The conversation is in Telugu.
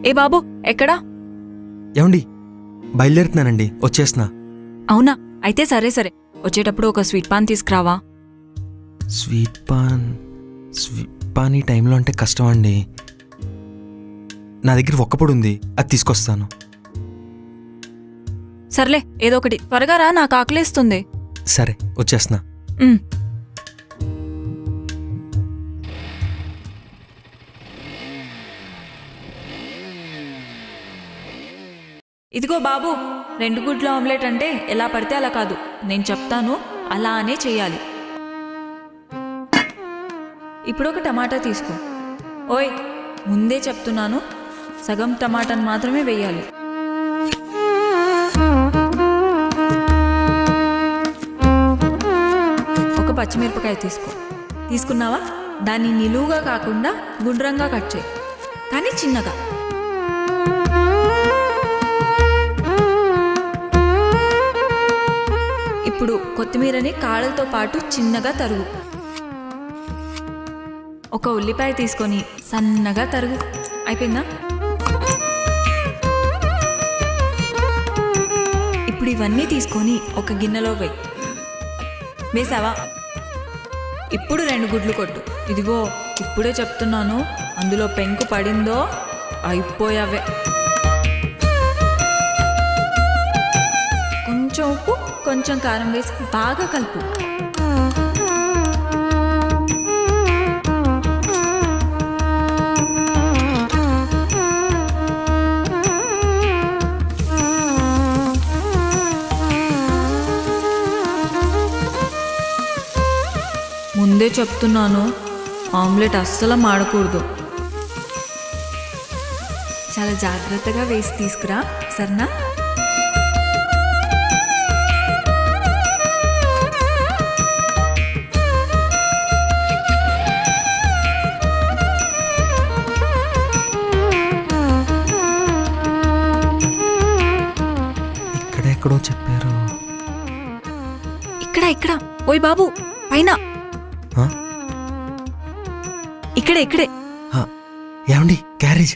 ఏ బాబు ఎక్కడా? ఏమండి, బయలుదేరుతున్నానండి, వచ్చేస్తున్నా. అవునా, అయితే సరే సరే, వచ్చేటప్పుడు ఒక స్వీట్ పాన్ తీసుకురావా. స్వీట్ పాన్ ఈ టైంలో అంటే కష్టం అండి. నా దగ్గర ఒక్కపొడి ఉంది, అది తీసుకొస్తాను. సర్లే, ఏదో ఒకటి త్వరగా రా, నాకు ఆకలేస్తుంది. సరే, వచ్చేస్తున్నా. ఉమ్. ఇదిగో బాబు, 2 గుడ్ల ఆమ్లెట్ అంటే ఎలా పడితే అలా కాదు, నేను చెప్తాను అలా అనే చెయ్యాలి. ఇప్పుడు ఒక టమాటా తీసుకో. ఓయ్, ముందే చెప్తున్నాను, సగం టమాటాను మాత్రమే వేయాలి. ఒక పచ్చిమిరపకాయ తీసుకో. తీసుకున్నావా? దాన్ని నిలువుగా కాకుండా గుండ్రంగా కట్ చేయి, కానీ చిన్నగా. ఇప్పుడు కొత్తిమీరని కాడలతో పాటు చిన్నగా తరుగు. ఒక ఉల్లిపాయ తీసుకొని సన్నగా తరుగు. అయిపోయిందా? ఇప్పుడు ఇవన్నీ తీసుకొని ఒక గిన్నెలో వేయి. వేసావా? ఇప్పుడు 2 గుడ్లు కొట్టు. ఇదిగో, ఇప్పుడే చెప్తున్నాను, అందులో పెంకు పడిందో అయిపోయావే. కొంచెం ఉప్పు, కొంచెం కారం వేసి బాగా కలుపు. ముందే చెప్తున్నాను, ఆమ్లెట్ అస్సలు మాడకూడదు. చాలా జాగ్రత్తగా వేసి తీసుకురా, సరేనా? ఎక్కడో చెప్పారు. ఇక్కడ. ఓయ్ బాబు, పైన. ఇక్కడే. ఏమండి, క్యారేజ్.